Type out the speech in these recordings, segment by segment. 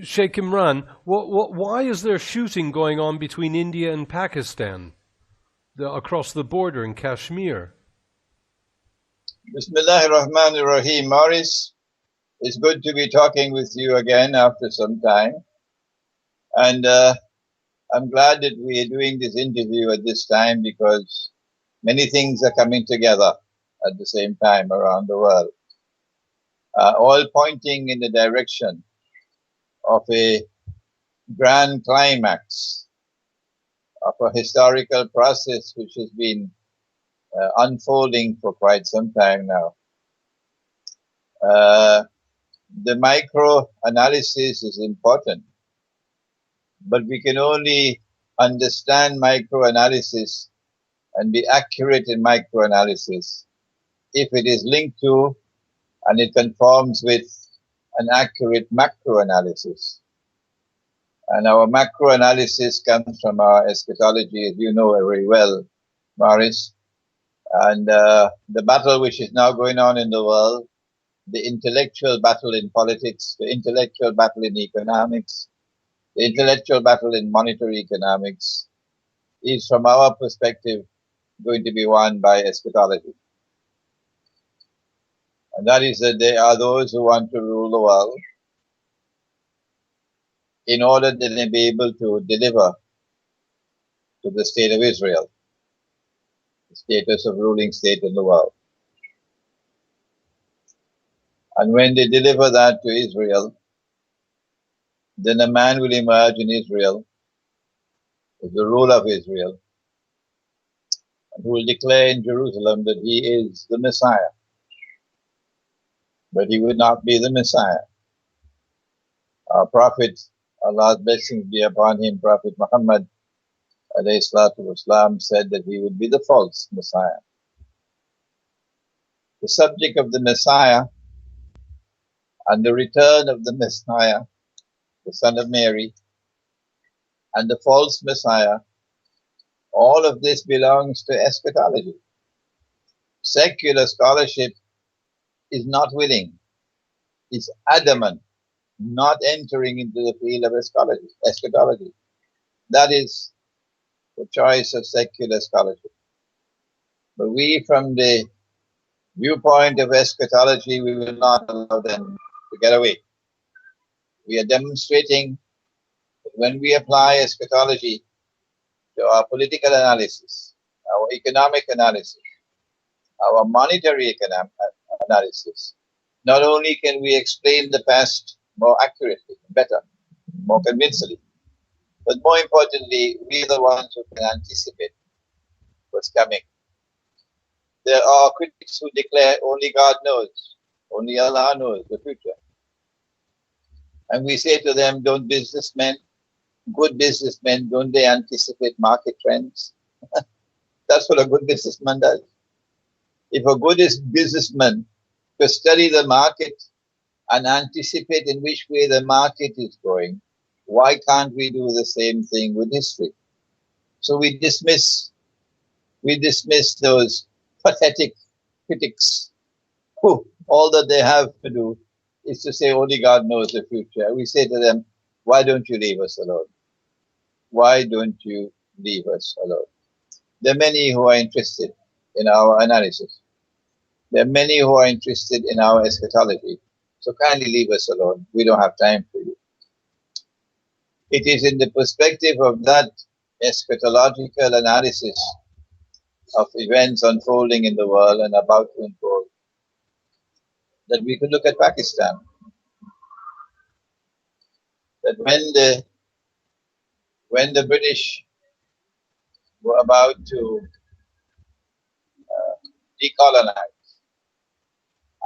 Sheikh Imran, why is there shooting going on between India and Pakistan across the border in Kashmir? Bismillahir Rahmanir Rahim. Maurice, it's good to be talking with you again after some time. And I'm glad that we are doing this interview at this time because many things are coming together at the same time around the world, all pointing in the direction of a grand climax of a historical process which has been unfolding for quite some time now. The micro-analysis is important, but we can only understand micro-analysis and be accurate in micro-analysis if it is linked to and it conforms with an accurate macro-analysis. And our macro-analysis comes from our eschatology, as you know very well, Maurice. And the battle which is now going on in the world, the intellectual battle in politics, the intellectual battle in economics, the intellectual battle in monetary economics, is from our perspective going to be won by eschatology. And that is that there are those who want to rule the world in order that they be able to deliver to the state of Israel, the status of ruling state in the world. And when they deliver that to Israel, then a man will emerge in Israel as the ruler of Israel, and who will declare in Jerusalem that he is the Messiah. But he would not be the Messiah. Our Prophet, Allah's blessings be upon him, Prophet Muhammad alayhi salatu wasalam, said that he would be the false Messiah. The subject of the Messiah and the return of the Messiah, the son of Mary, and the false Messiah, all of this belongs to eschatology. Secular scholarship is not willing, is adamant, not entering into the field of eschatology. That is the choice of secular scholarship. But we, from the viewpoint of eschatology, we will not allow them to get away. We are demonstrating that when we apply eschatology to our political analysis, our economic analysis, our monetary analysis, not only can we explain the past more accurately, better, more convincingly, but more importantly, we are the ones who can anticipate what's coming. There are critics who declare only God knows, only Allah knows the future. And we say to them, don't businessmen, good businessmen, don't they anticipate market trends? That's what a good businessman does. If a good businessman could study the market and anticipate in which way the market is going, why can't we do the same thing with history? So we dismiss those pathetic critics who all that they have to do is to say only God knows the future. We say to them, why don't you leave us alone? Why don't you leave us alone? There are many who are interested in our analysis. There are many who are interested in our eschatology. So kindly leave us alone. We don't have time for you. It is in the perspective of that eschatological analysis of events unfolding in the world and about to unfold that we could look at Pakistan. That when the British were about to decolonize,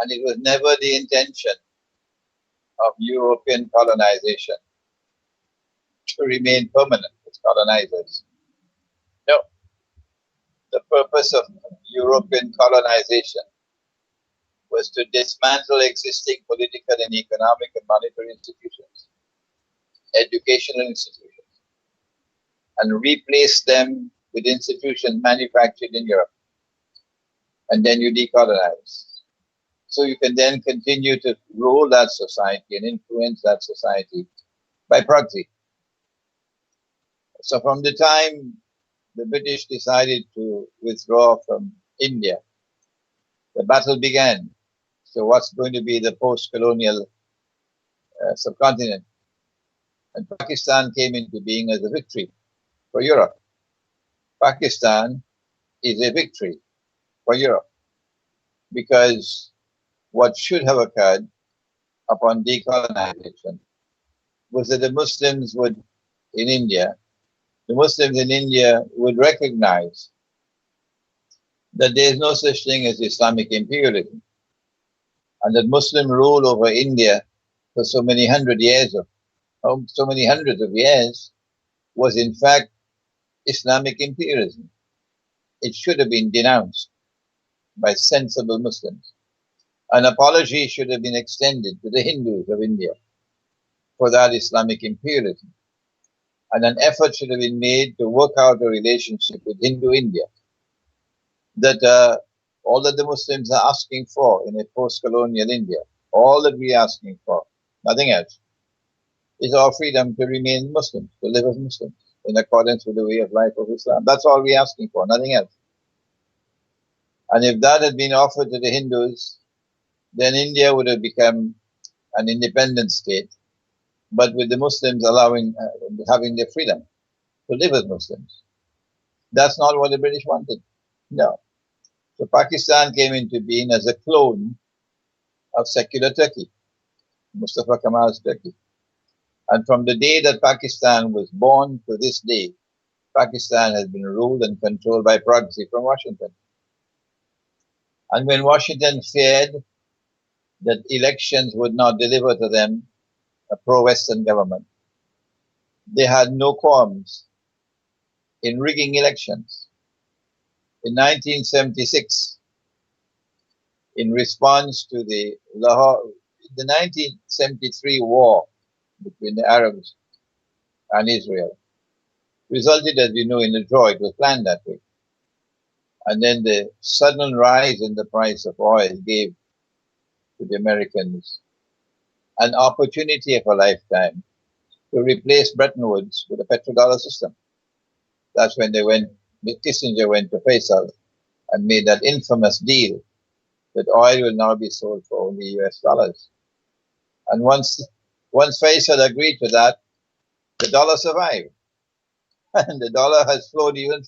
and it was never the intention of European colonization to remain permanent as colonizers. No. The purpose of European colonization was to dismantle existing political and economic and monetary institutions, educational institutions, and replace them with institutions manufactured in Europe. And then you decolonize. So you can then continue to rule that society and influence that society by proxy. So from the time the British decided to withdraw from India, the battle began. So what's going to be the post-colonial subcontinent? And Pakistan came into being as a victory for Europe. Pakistan is a victory for Europe because what should have occurred upon decolonization was that the Muslims in India would recognize that there is no such thing as Islamic imperialism, and that Muslim rule over India for so many hundreds of years was in fact Islamic imperialism. It should have been denounced by sensible Muslims. An apology should have been extended to the Hindus of India for that Islamic imperialism. And an effort should have been made to work out a relationship with Hindu India. That all that the Muslims are asking for in a post-colonial India, all that we are asking for, nothing else, is our freedom to remain Muslims, to live as Muslims, in accordance with the way of life of Islam. That's all we're asking for, nothing else. And if that had been offered to the Hindus, then India would have become an independent state, but with the Muslims having their freedom to live as Muslims. That's not what the British wanted. No. So Pakistan came into being as a clone of secular Turkey, Mustafa Kemal's Turkey. And from the day that Pakistan was born to this day, Pakistan has been ruled and controlled by proxy from Washington. And when Washington feared that elections would not deliver to them a pro-Western government, they had no qualms in rigging elections. In 1976, in response to the 1973 war between the Arabs and Israel, resulted, as you know, in a draw. It was planned that way. And then the sudden rise in the price of oil gave to the Americans an opportunity of a lifetime to replace Bretton Woods with a petrodollar system. That's when Kissinger went to Faisal and made that infamous deal that oil will now be sold for only US dollars. And once Faisal agreed to that, the dollar survived. And the dollar has flown even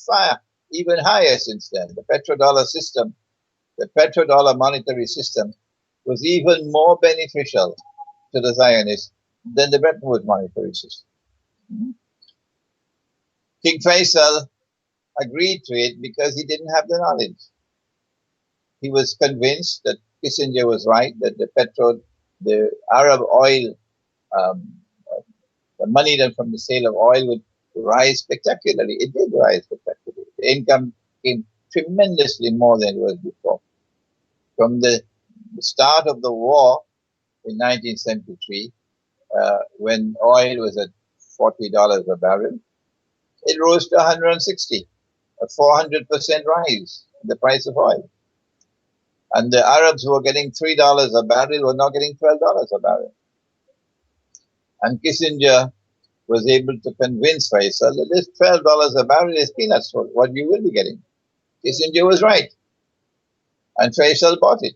higher since then. The petrodollar system, the petrodollar monetary system, was even more beneficial to the Zionists than the Bretton Woods monetary system. King Faisal agreed to it because he didn't have the knowledge. He was convinced that Kissinger was right, that the Arab oil, the money then from the sale of oil would rise spectacularly. It did rise spectacularly. The income came tremendously more than it was before. From the start of the war in 1973, when oil was at $40 a barrel, it rose to 160, a 400% rise in the price of oil. And the Arabs who were getting $3 a barrel were now getting $12 a barrel. And Kissinger was able to convince Faisal that this $12 a barrel is peanuts for what you will be getting. Kissinger was right. And Faisal bought it.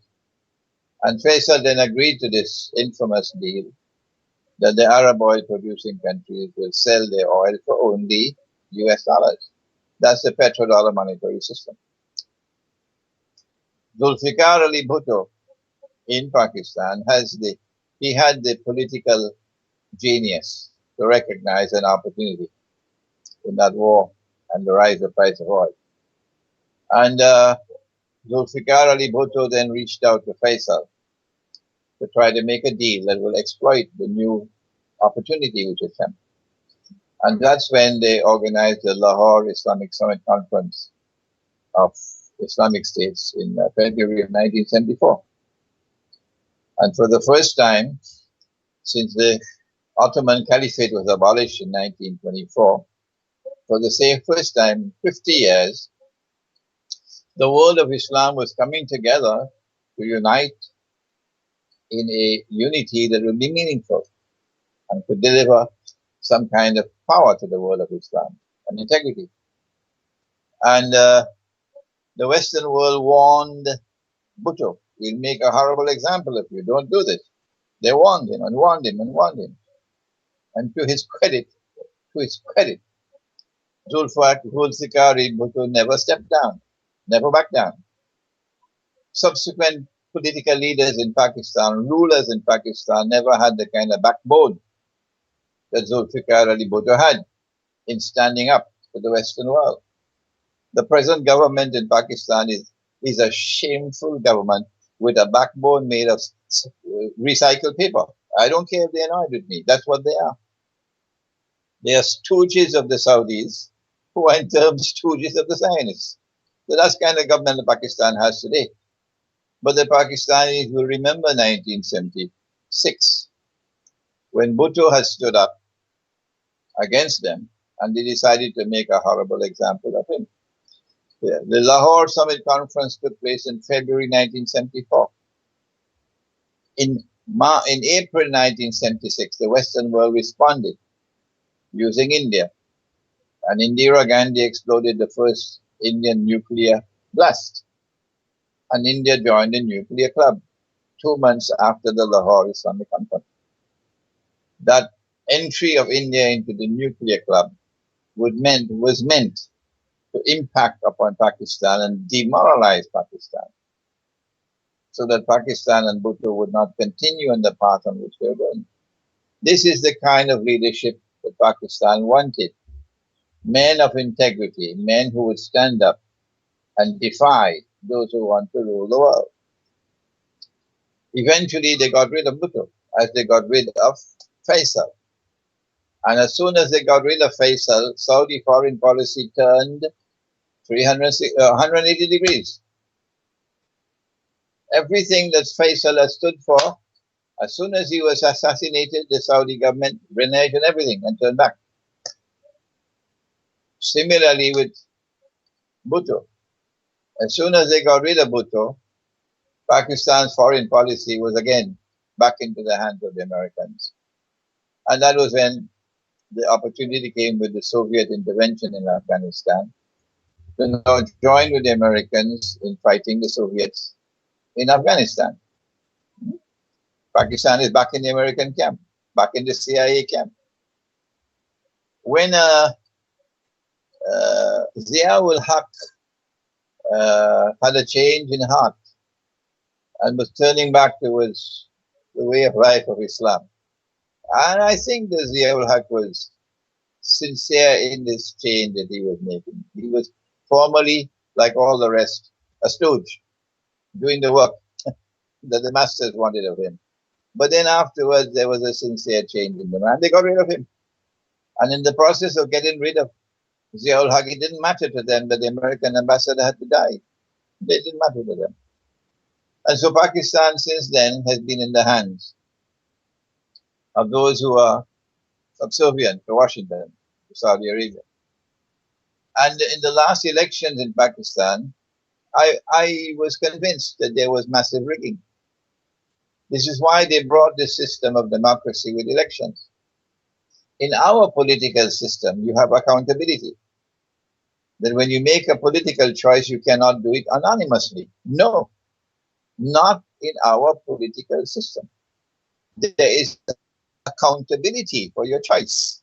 And Faisal then agreed to this infamous deal that the Arab oil producing countries will sell their oil for only US dollars. That's the petrodollar monetary system. Zulfikar Ali Bhutto in Pakistan had the political genius to recognize an opportunity in that war and the rise of the price of oil. And Zulfikar Ali Bhutto then reached out to Faisal to try to make a deal that will exploit the new opportunity which has come. And that's when they organized the Lahore Islamic Summit Conference of Islamic States in February of 1974. And for the first time, since the Ottoman Caliphate was abolished in 1924, for the first time in 50 years, the world of Islam was coming together to unite in a unity that would be meaningful and could deliver some kind of power to the world of Islam and integrity. And the Western world warned Bhutto, we'll make a horrible example of you, don't do this. They warned him and warned him and warned him. And to his credit, Zulfikar Bhutto never stepped down, never backed down. Subsequent political leaders in Pakistan, rulers in Pakistan, never had the kind of backbone that Zulfikar Ali Bhutto had in standing up to the Western world. The present government in Pakistan is a shameful government with a backbone made of recycled paper. I don't care if they're annoyed with me. That's what they are. They are stooges of the Saudis who are in turn stooges of the Zionists. So that's the kind of government that Pakistan has today. But the Pakistanis will remember 1976 when Bhutto has stood up against them and they decided to make a horrible example of him. Yeah. The Lahore Summit Conference took place in February 1974. In April 1976, the Western world responded using India. And Indira Gandhi exploded the first Indian nuclear blast. And India joined the nuclear club 2 months after the Lahore Islamic Conference. That entry of India into the nuclear club was meant to impact upon Pakistan and demoralize Pakistan, so that Pakistan and Bhutto would not continue on the path on which they were going. This is the kind of leadership that Pakistan wanted. Men of integrity, men who would stand up and defy those who want to rule the world. Eventually, they got rid of Bhutto, as they got rid of Faisal. And as soon as they got rid of Faisal, Saudi foreign policy turned 180 degrees. Everything that Faisal has stood for, as soon as he was assassinated, the Saudi government reneged on everything and turned back. Similarly with Bhutto. As soon as they got rid of Bhutto, Pakistan's foreign policy was again back into the hands of the Americans. And that was when the opportunity came with the Soviet intervention in Afghanistan to now join with the Americans in fighting the Soviets in Afghanistan. Pakistan is back in the American camp, back in the CIA camp. When Zia-ul Haq had a change in heart and was turning back towards the way of life of Islam. And I think that Zia-ul Haq was sincere in this change that he was making. He was formerly, like all the rest, a stooge, doing the work that the masters wanted of him. But then afterwards, there was a sincere change in the man. They got rid of him. And in the process of getting rid of Zia-ul Haq, it didn't matter to them that the American ambassador had to die. It didn't matter to them. And so Pakistan since then has been in the hands of those who are subservient to Washington, to Saudi Arabia. And in the last elections in Pakistan, I was convinced that there was massive rigging. This is why they brought this system of democracy with elections. In our political system, you have accountability. That when you make a political choice, you cannot do it anonymously. No, not in our political system. There is accountability for your choice.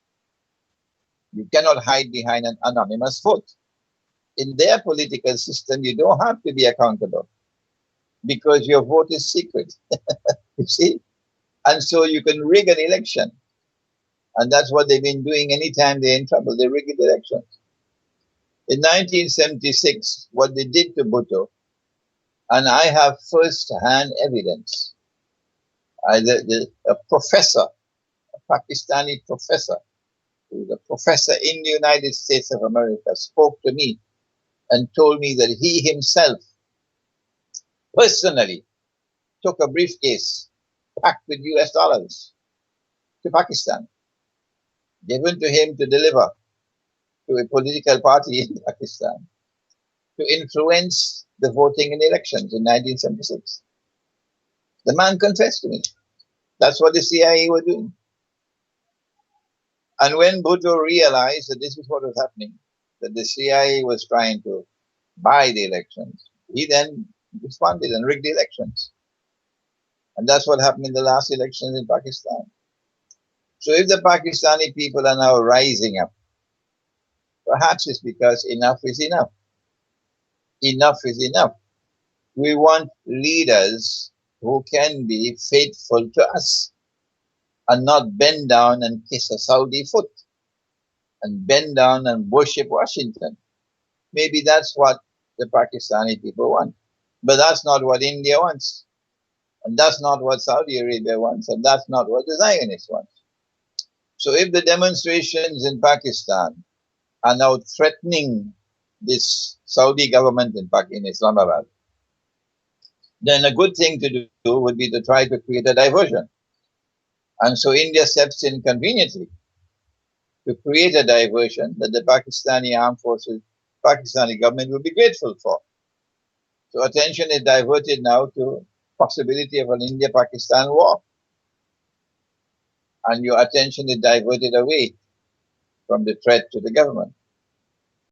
You cannot hide behind an anonymous vote. In their political system, you don't have to be accountable because your vote is secret. You see? And so you can rig an election. And that's what they've been doing anytime they're in trouble. They rig the elections. In 1976, what they did to Bhutto, and I have first-hand evidence, a professor, a Pakistani professor, who was a professor in the United States of America, spoke to me and told me that he himself personally took a briefcase packed with US dollars to Pakistan, given to him to deliver to a political party in Pakistan to influence the voting in elections in 1976. The man confessed to me. That's what the CIA were doing. And when Bhutto realized that this is what was happening, that the CIA was trying to buy the elections, he then responded and rigged the elections. And that's what happened in the last elections in Pakistan. So if the Pakistani people are now rising up, perhaps it's because enough is enough. Enough is enough. We want leaders who can be faithful to us and not bend down and kiss a Saudi foot and bend down and worship Washington. Maybe that's what the Pakistani people want. But that's not what India wants. And that's not what Saudi Arabia wants. And that's not what the Zionists want. So if the demonstrations in Pakistan are now threatening this Saudi government in Islamabad, then a good thing to do would be to try to create a diversion. And so India steps in conveniently to create a diversion that the Pakistani armed forces, Pakistani government will be grateful for. So attention is diverted now to possibility of an India-Pakistan war. And your attention is diverted away from the threat to the government.